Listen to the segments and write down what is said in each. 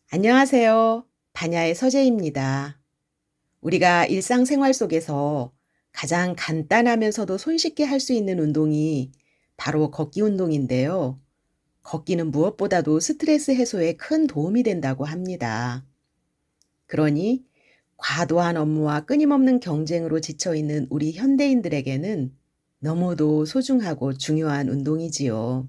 안녕하세요. 반야의 서재입니다. 우리가 일상생활 속에서 가장 간단하면서도 손쉽게 할 수 있는 운동이 바로 걷기 운동인데요. 걷기는 무엇보다도 스트레스 해소에 큰 도움이 된다고 합니다. 그러니 과도한 업무와 끊임없는 경쟁으로 지쳐있는 우리 현대인들에게는 너무도 소중하고 중요한 운동이지요.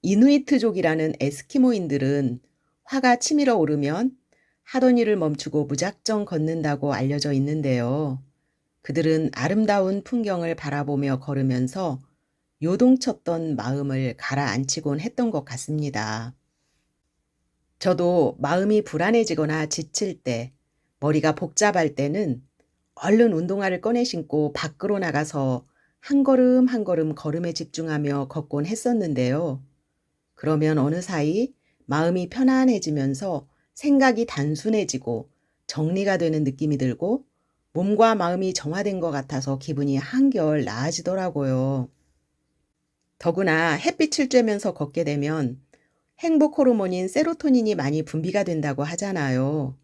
이누이트족이라는 에스키모인들은 화가 치밀어 오르면 하던 일을 멈추고 무작정 걷는다고 알려져 있는데요. 그들은 아름다운 풍경을 바라보며 걸으면서 요동쳤던 마음을 가라앉히곤 했던 것 같습니다. 저도 마음이 불안해지거나 지칠 때, 머리가 복잡할 때는 얼른 운동화를 꺼내 신고 밖으로 나가서 한 걸음 한 걸음 걸음에 집중하며 걷곤 했었는데요. 그러면 어느 사이 마음이 편안해지면서 생각이 단순해지고 정리가 되는 느낌이 들고 몸과 마음이 정화된 것 같아서 기분이 한결 나아지더라고요. 더구나 햇빛을 쬐면서 걷게 되면 행복 호르몬인 세로토닌이 많이 분비가 된다고 하잖아요.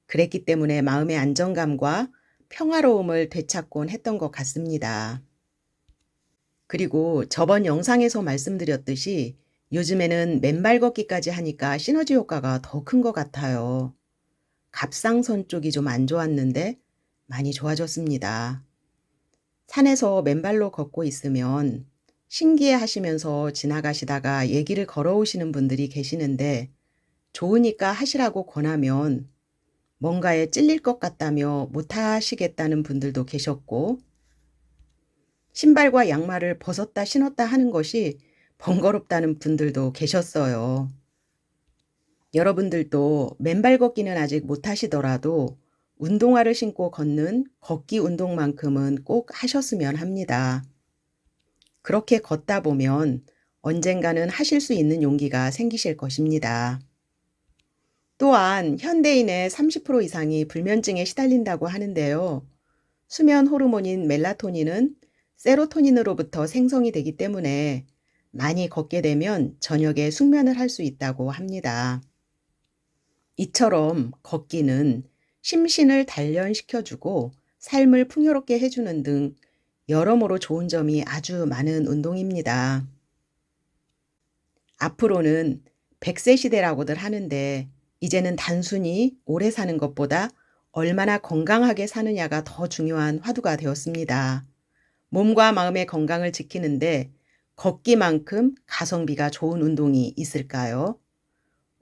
그랬기 때문에 마음의 안정감과 평화로움을 되찾곤 했던 것 같습니다. 그리고 저번 영상에서 말씀드렸듯이 요즘에는 맨발 걷기까지 하니까 시너지 효과가 더 큰 것 같아요. 갑상선 쪽이 좀 안 좋았는데 많이 좋아졌습니다. 산에서 맨발로 걷고 있으면 신기해 하시면서 지나가시다가 얘기를 걸어오시는 분들이 계시는데 좋으니까 하시라고 권하면 뭔가에 찔릴 것 같다며 못하시겠다는 분들도 계셨고 신발과 양말을 벗었다 신었다 하는 것이 번거롭다는 분들도 계셨어요. 여러분들도 맨발 걷기는 아직 못하시더라도 운동화를 신고 걷는 걷기 운동만큼은 꼭 하셨으면 합니다. 그렇게 걷다 보면 언젠가는 하실 수 있는 용기가 생기실 것입니다. 또한 현대인의 30% 이상이 불면증에 시달린다고 하는데요. 수면 호르몬인 멜라토닌은 세로토닌으로부터 생성이 되기 때문에 많이 걷게 되면 저녁에 숙면을 할 수 있다고 합니다. 이처럼 걷기는 심신을 단련시켜주고 삶을 풍요롭게 해주는 등 여러모로 좋은 점이 아주 많은 운동입니다. 앞으로는 100세 시대라고들 하는데 이제는 단순히 오래 사는 것보다 얼마나 건강하게 사느냐가 더 중요한 화두가 되었습니다. 몸과 마음의 건강을 지키는데 걷기만큼 가성비가 좋은 운동이 있을까요?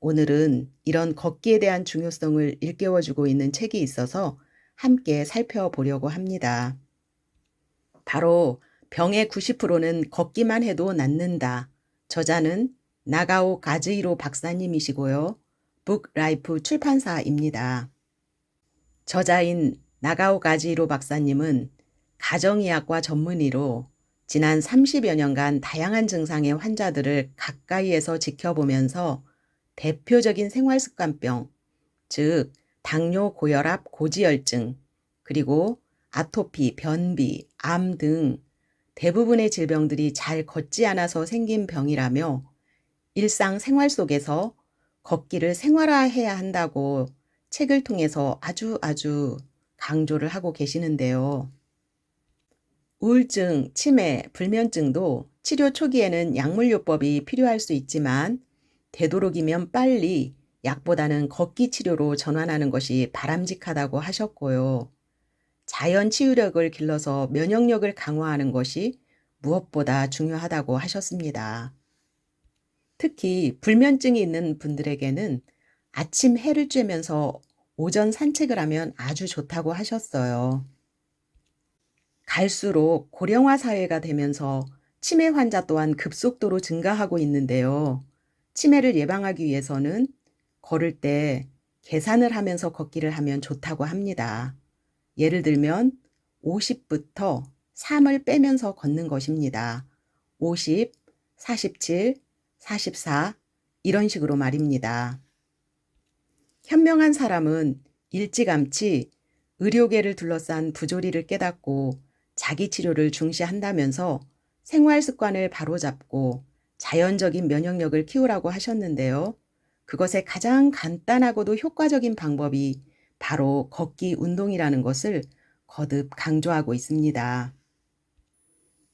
오늘은 이런 걷기에 대한 중요성을 일깨워주고 있는 책이 있어서 함께 살펴보려고 합니다. 바로 병의 90%는 걷기만 해도 낫는다. 저자는 나가오 가즈히로 박사님이시고요. 북라이프 출판사입니다. 저자인 나가오 가즈히로 박사님은 가정의학과 전문의로 지난 30여 년간 다양한 증상의 환자들을 가까이에서 지켜보면서 대표적인 생활습관병, 즉 당뇨, 고혈압, 고지혈증, 그리고 아토피, 변비, 암 등 대부분의 질병들이 잘 걷지 않아서 생긴 병이라며 일상 생활 속에서 걷기를 생활화해야 한다고 책을 통해서 아주 강조를 하고 계시는데요. 우울증, 치매, 불면증도 치료 초기에는 약물요법이 필요할 수 있지만 되도록이면 빨리 약보다는 걷기 치료로 전환하는 것이 바람직하다고 하셨고요. 자연 치유력을 길러서 면역력을 강화하는 것이 무엇보다 중요하다고 하셨습니다. 특히 불면증이 있는 분들에게는 아침 해를 쬐면서 오전 산책을 하면 아주 좋다고 하셨어요. 갈수록 고령화 사회가 되면서 치매 환자 또한 급속도로 증가하고 있는데요. 치매를 예방하기 위해서는 걸을 때 계산을 하면서 걷기를 하면 좋다고 합니다. 예를 들면 50부터 3을 빼면서 걷는 것입니다. 50, 47, 44 이런 식으로 말입니다. 현명한 사람은 일찌감치 의료계를 둘러싼 부조리를 깨닫고 자기 치료를 중시한다면서 생활 습관을 바로잡고 자연적인 면역력을 키우라고 하셨는데요. 그것의 가장 간단하고도 효과적인 방법이 바로 걷기 운동이라는 것을 거듭 강조하고 있습니다.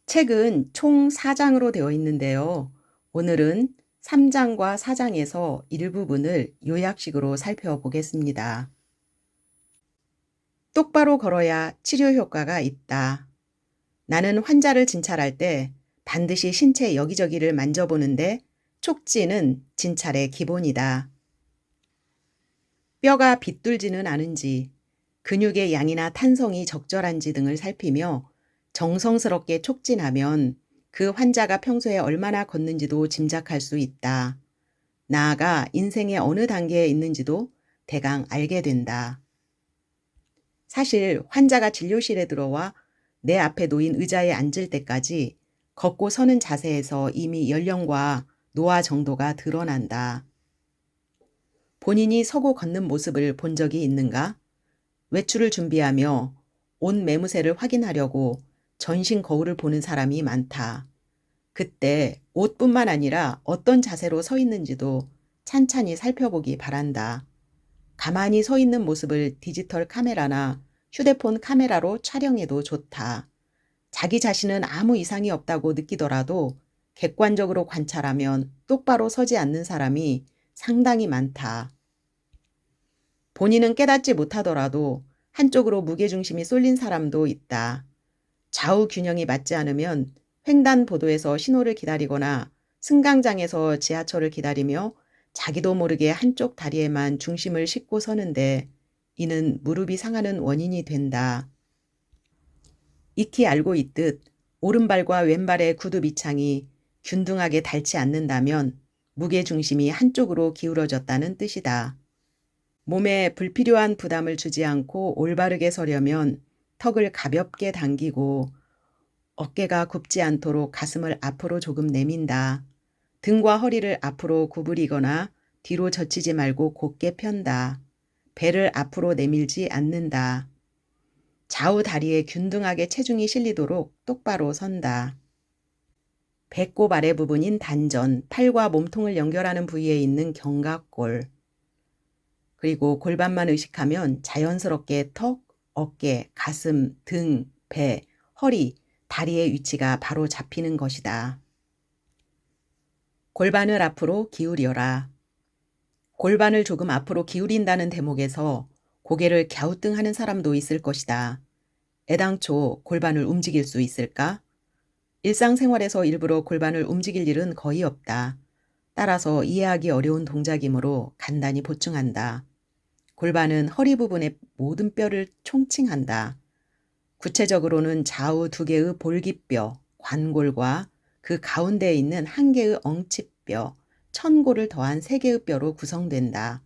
책은 총 4장으로 되어 있는데요. 오늘은 3장과 4장에서 일부분을 요약식으로 살펴보겠습니다. 똑바로 걸어야 치료 효과가 있다. 나는 환자를 진찰할 때 반드시 신체 여기저기를 만져보는데 촉진은 진찰의 기본이다. 뼈가 비뚤지는 않은지, 근육의 양이나 탄성이 적절한지 등을 살피며 정성스럽게 촉진하면 그 환자가 평소에 얼마나 걷는지도 짐작할 수 있다. 나아가 인생의 어느 단계에 있는지도 대강 알게 된다. 사실 환자가 진료실에 들어와 내 앞에 놓인 의자에 앉을 때까지 걷고 서는 자세에서 이미 연령과 노화 정도가 드러난다. 본인이 서고 걷는 모습을 본 적이 있는가? 외출을 준비하며 옷 매무새를 확인하려고 전신 거울을 보는 사람이 많다. 그때 옷뿐만 아니라 어떤 자세로 서 있는지도 찬찬히 살펴보기 바란다. 가만히 서 있는 모습을 디지털 카메라나 휴대폰 카메라로 촬영해도 좋다. 자기 자신은 아무 이상이 없다고 느끼더라도 객관적으로 관찰하면 똑바로 서지 않는 사람이 상당히 많다. 본인은 깨닫지 못하더라도 한쪽으로 무게중심이 쏠린 사람도 있다. 좌우 균형이 맞지 않으면 횡단보도에서 신호를 기다리거나 승강장에서 지하철을 기다리며 자기도 모르게 한쪽 다리에만 중심을 싣고 서는데 이는 무릎이 상하는 원인이 된다. 익히 알고 있듯 오른발과 왼발의 구두 밑창이 균등하게 닳지 않는다면 무게중심이 한쪽으로 기울어졌다는 뜻이다. 몸에 불필요한 부담을 주지 않고 올바르게 서려면 턱을 가볍게 당기고 어깨가 굽지 않도록 가슴을 앞으로 조금 내민다. 등과 허리를 앞으로 구부리거나 뒤로 젖히지 말고 곧게 편다. 배를 앞으로 내밀지 않는다. 좌우 다리에 균등하게 체중이 실리도록 똑바로 선다. 배꼽 아래 부분인 단전, 팔과 몸통을 연결하는 부위에 있는 견갑골, 그리고 골반만 의식하면 자연스럽게 턱, 어깨, 가슴, 등, 배, 허리, 다리의 위치가 바로 잡히는 것이다. 골반을 앞으로 기울여라. 골반을 조금 앞으로 기울인다는 대목에서 고개를 갸우뚱하는 사람도 있을 것이다. 애당초 골반을 움직일 수 있을까? 일상생활에서 일부러 골반을 움직일 일은 거의 없다. 따라서 이해하기 어려운 동작이므로 간단히 보충한다. 골반은 허리 부분의 모든 뼈를 총칭한다. 구체적으로는 좌우 두 개의 볼기뼈, 관골과 그 가운데에 있는 한 개의 엉치뼈, 천골을 더한 세 개의 뼈로 구성된다.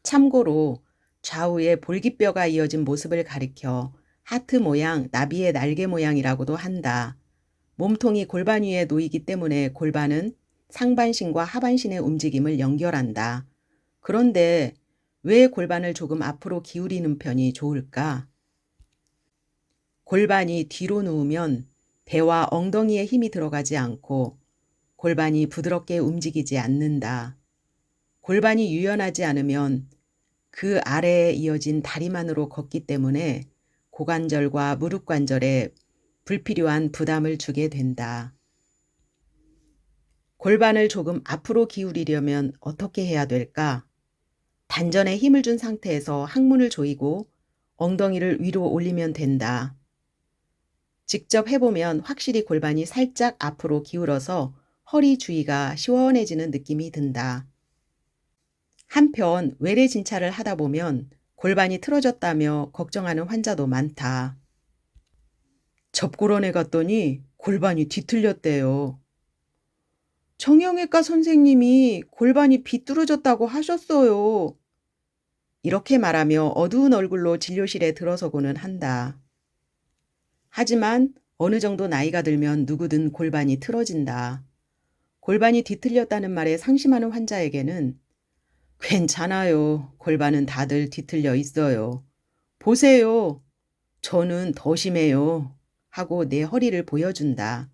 참고로 좌우에 볼기뼈가 이어진 모습을 가리켜 하트 모양, 나비의 날개 모양이라고도 한다. 몸통이 골반 위에 놓이기 때문에 골반은 상반신과 하반신의 움직임을 연결한다. 그런데 왜 골반을 조금 앞으로 기울이는 편이 좋을까? 골반이 뒤로 누우면 배와 엉덩이에 힘이 들어가지 않고 골반이 부드럽게 움직이지 않는다. 골반이 유연하지 않으면 그 아래에 이어진 다리만으로 걷기 때문에 고관절과 무릎 관절에 불필요한 부담을 주게 된다. 골반을 조금 앞으로 기울이려면 어떻게 해야 될까? 단전에 힘을 준 상태에서 항문을 조이고 엉덩이를 위로 올리면 된다. 직접 해보면 확실히 골반이 살짝 앞으로 기울어서 허리 주위가 시원해지는 느낌이 든다. 한편 외래 진찰을 하다 보면 골반이 틀어졌다며 걱정하는 환자도 많다. 접골원에 갔더니 골반이 뒤틀렸대요. 정형외과 선생님이 골반이 비뚤어졌다고 하셨어요. 이렇게 말하며 어두운 얼굴로 진료실에 들어서고는 한다. 하지만 어느 정도 나이가 들면 누구든 골반이 틀어진다. 골반이 뒤틀렸다는 말에 상심하는 환자에게는 괜찮아요. 골반은 다들 뒤틀려 있어요. 보세요. 저는 더 심해요. 하고 내 허리를 보여준다.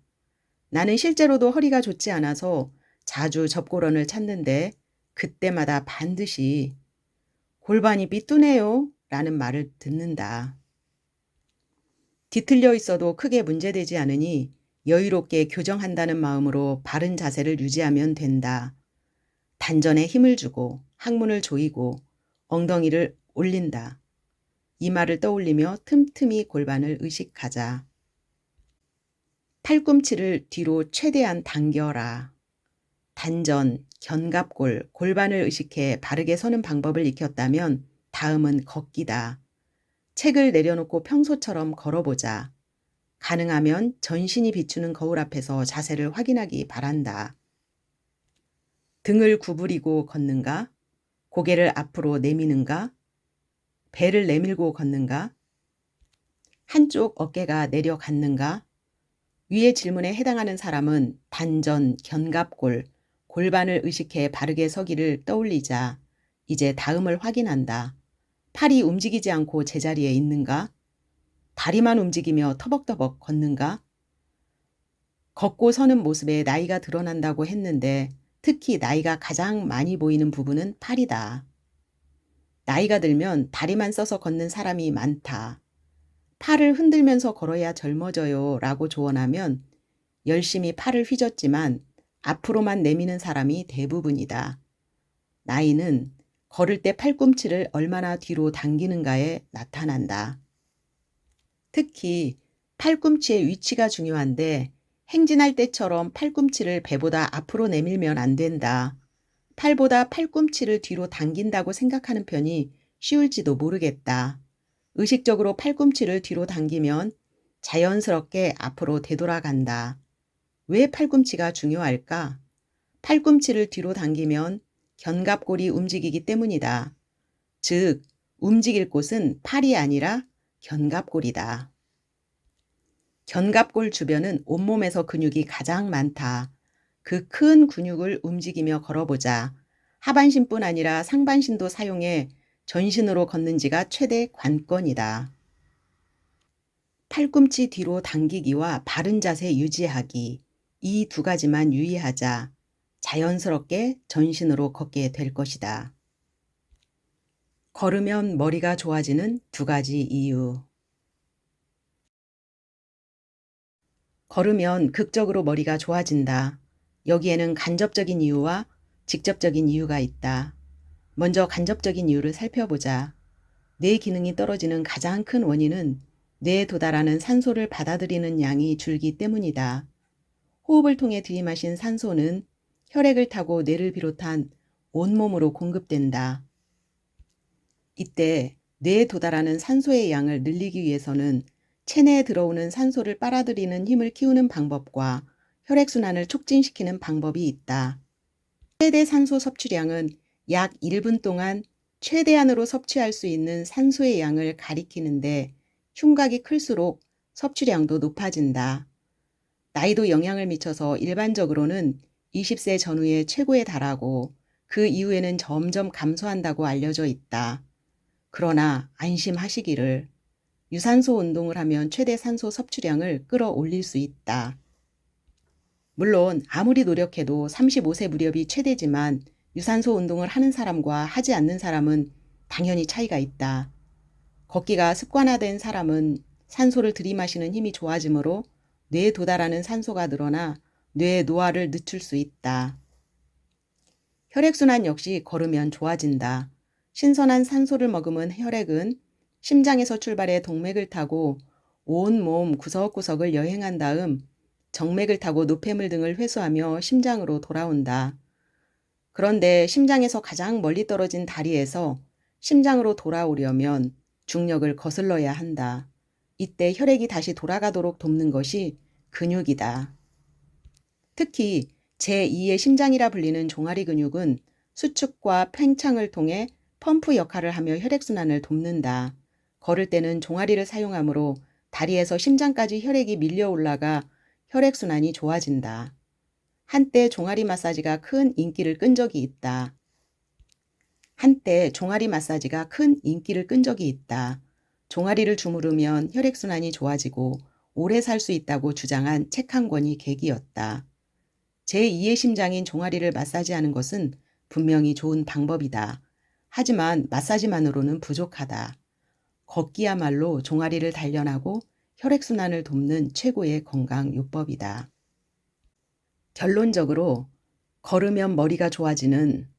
나는 실제로도 허리가 좋지 않아서 자주 접골원을 찾는데 그때마다 반드시 골반이 삐뚤네요 라는 말을 듣는다. 뒤틀려 있어도 크게 문제되지 않으니 여유롭게 교정한다는 마음으로 바른 자세를 유지하면 된다. 단전에 힘을 주고 항문을 조이고 엉덩이를 올린다. 이 말을 떠올리며 틈틈이 골반을 의식하자. 팔꿈치를 뒤로 최대한 당겨라. 단전, 견갑골, 골반을 의식해 바르게 서는 방법을 익혔다면 다음은 걷기다. 책을 내려놓고 평소처럼 걸어보자. 가능하면 전신이 비추는 거울 앞에서 자세를 확인하기 바란다. 등을 구부리고 걷는가? 고개를 앞으로 내미는가? 배를 내밀고 걷는가? 한쪽 어깨가 내려갔는가? 위의 질문에 해당하는 사람은 단전, 견갑골, 골반을 의식해 바르게 서기를 떠올리자. 이제 다음을 확인한다. 팔이 움직이지 않고 제자리에 있는가? 다리만 움직이며 터벅터벅 걷는가? 걷고 서는 모습에 나이가 드러난다고 했는데 특히 나이가 가장 많이 보이는 부분은 팔이다. 나이가 들면 다리만 써서 걷는 사람이 많다. 팔을 흔들면서 걸어야 젊어져요 라고 조언하면 열심히 팔을 휘젓지만 앞으로만 내미는 사람이 대부분이다. 나이는 걸을 때 팔꿈치를 얼마나 뒤로 당기는가에 나타난다. 특히 팔꿈치의 위치가 중요한데 행진할 때처럼 팔꿈치를 배보다 앞으로 내밀면 안 된다. 팔보다 팔꿈치를 뒤로 당긴다고 생각하는 편이 쉬울지도 모르겠다. 의식적으로 팔꿈치를 뒤로 당기면 자연스럽게 앞으로 되돌아간다. 왜 팔꿈치가 중요할까? 팔꿈치를 뒤로 당기면 견갑골이 움직이기 때문이다. 즉, 움직일 곳은 팔이 아니라 견갑골이다. 견갑골 주변은 온몸에서 근육이 가장 많다. 그 큰 근육을 움직이며 걸어보자. 하반신뿐 아니라 상반신도 사용해 전신으로 걷는지가 최대 관건이다. 팔꿈치 뒤로 당기기와 바른 자세 유지하기, 이 두 가지만 유의하자. 자연스럽게 전신으로 걷게 될 것이다. 걸으면 머리가 좋아지는 두 가지 이유. 걸으면 극적으로 머리가 좋아진다. 여기에는 간접적인 이유와 직접적인 이유가 있다. 먼저 간접적인 이유를 살펴보자. 뇌 기능이 떨어지는 가장 큰 원인은 뇌에 도달하는 산소를 받아들이는 양이 줄기 때문이다. 호흡을 통해 들이마신 산소는 혈액을 타고 뇌를 비롯한 온몸으로 공급된다. 이때 뇌에 도달하는 산소의 양을 늘리기 위해서는 체내에 들어오는 산소를 빨아들이는 힘을 키우는 방법과 혈액순환을 촉진시키는 방법이 있다. 최대 산소 섭취량은 약 1분 동안 최대한으로 섭취할 수 있는 산소의 양을 가리키는데 흉곽이 클수록 섭취량도 높아진다. 나이도 영향을 미쳐서 일반적으로는 20세 전후에 최고에 달하고 그 이후에는 점점 감소한다고 알려져 있다. 그러나 안심하시기를 유산소 운동을 하면 최대 산소 섭취량을 끌어올릴 수 있다. 물론 아무리 노력해도 35세 무렵이 최대지만 유산소 운동을 하는 사람과 하지 않는 사람은 당연히 차이가 있다. 걷기가 습관화된 사람은 산소를 들이마시는 힘이 좋아지므로 뇌에 도달하는 산소가 늘어나 뇌의 노화를 늦출 수 있다. 혈액순환 역시 걸으면 좋아진다. 신선한 산소를 머금은 혈액은 심장에서 출발해 동맥을 타고 온몸 구석구석을 여행한 다음 정맥을 타고 노폐물 등을 회수하며 심장으로 돌아온다. 그런데 심장에서 가장 멀리 떨어진 다리에서 심장으로 돌아오려면 중력을 거슬러야 한다. 이때 혈액이 다시 돌아가도록 돕는 것이 근육이다. 특히 제2의 심장이라 불리는 종아리 근육은 수축과 팽창을 통해 펌프 역할을 하며 혈액순환을 돕는다. 걸을 때는 종아리를 사용하므로 다리에서 심장까지 혈액이 밀려 올라가 혈액순환이 좋아진다. 한때 종아리 마사지가 큰 인기를 끈 적이 있다. 종아리를 주무르면 혈액순환이 좋아지고 오래 살 수 있다고 주장한 책 한 권이 계기였다. 제2의 심장인 종아리를 마사지하는 것은 분명히 좋은 방법이다. 하지만 마사지만으로는 부족하다. 걷기야말로 종아리를 단련하고 혈액순환을 돕는 최고의 건강 요법이다. 결론적으로 걸으면 머리가 좋아지는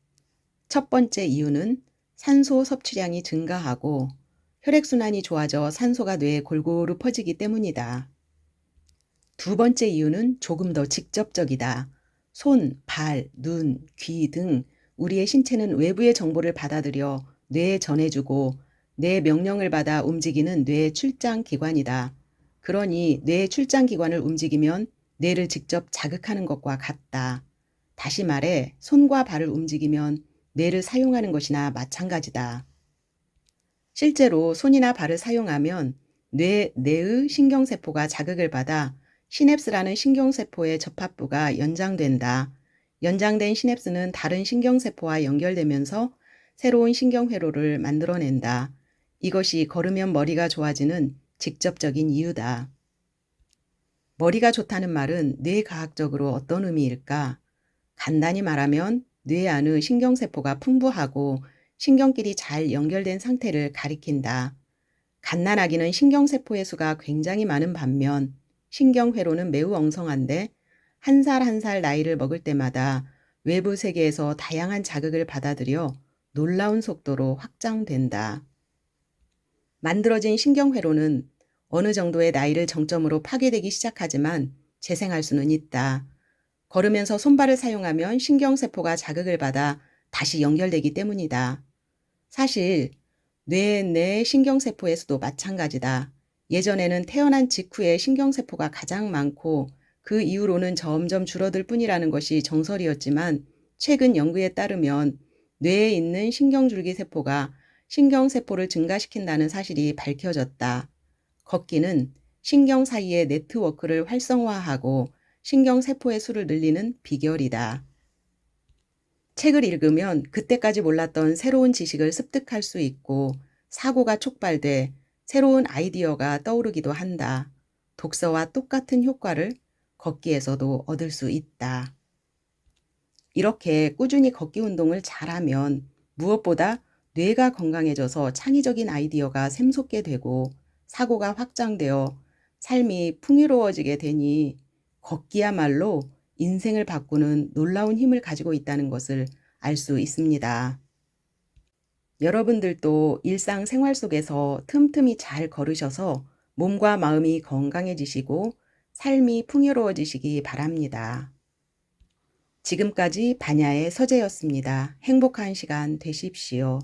첫 번째 이유는 산소 섭취량이 증가하고 혈액순환이 좋아져 산소가 뇌에 골고루 퍼지기 때문이다. 두 번째 이유는 조금 더 직접적이다. 손, 발, 눈, 귀 등 우리의 신체는 외부의 정보를 받아들여 뇌에 전해주고 뇌의 명령을 받아 움직이는 뇌의 출장 기관이다. 그러니 뇌의 출장 기관을 움직이면 뇌를 직접 자극하는 것과 같다. 다시 말해 손과 발을 움직이면 뇌를 사용하는 것이나 마찬가지다. 실제로 손이나 발을 사용하면 뇌의 신경세포가 자극을 받아 시냅스라는 신경세포의 접합부가 연장된다. 연장된 시냅스는 다른 신경세포와 연결되면서 새로운 신경회로를 만들어낸다. 이것이 걸으면 머리가 좋아지는 직접적인 이유다. 머리가 좋다는 말은 뇌과학적으로 어떤 의미일까? 간단히 말하면 뇌 안의 신경세포가 풍부하고 신경끼리 잘 연결된 상태를 가리킨다. 갓난아기는 신경세포의 수가 굉장히 많은 반면 신경회로는 매우 엉성한데 한 살 한 살 나이를 먹을 때마다 외부 세계에서 다양한 자극을 받아들여 놀라운 속도로 확장된다. 만들어진 신경회로는 어느 정도의 나이를 정점으로 파괴되기 시작하지만 재생할 수는 있다. 걸으면서 손발을 사용하면 신경세포가 자극을 받아 다시 연결되기 때문이다. 사실 뇌 내 신경세포의 수도 마찬가지다. 예전에는 태어난 직후에 신경세포가 가장 많고 그 이후로는 점점 줄어들 뿐이라는 것이 정설이었지만 최근 연구에 따르면 뇌에 있는 신경줄기 세포가 신경세포를 증가시킨다는 사실이 밝혀졌다. 걷기는 신경 사이의 네트워크를 활성화하고 신경세포의 수를 늘리는 비결이다. 책을 읽으면 그때까지 몰랐던 새로운 지식을 습득할 수 있고 사고가 촉발돼 새로운 아이디어가 떠오르기도 한다. 독서와 똑같은 효과를 걷기에서도 얻을 수 있다. 이렇게 꾸준히 걷기 운동을 잘하면 무엇보다 뇌가 건강해져서 창의적인 아이디어가 샘솟게 되고 사고가 확장되어 삶이 풍요로워지게 되니 걷기야말로 인생을 바꾸는 놀라운 힘을 가지고 있다는 것을 알 수 있습니다. 여러분들도 일상생활 속에서 틈틈이 잘 걸으셔서 몸과 마음이 건강해지시고 삶이 풍요로워지시기 바랍니다. 지금까지 반야의 서재였습니다. 행복한 시간 되십시오.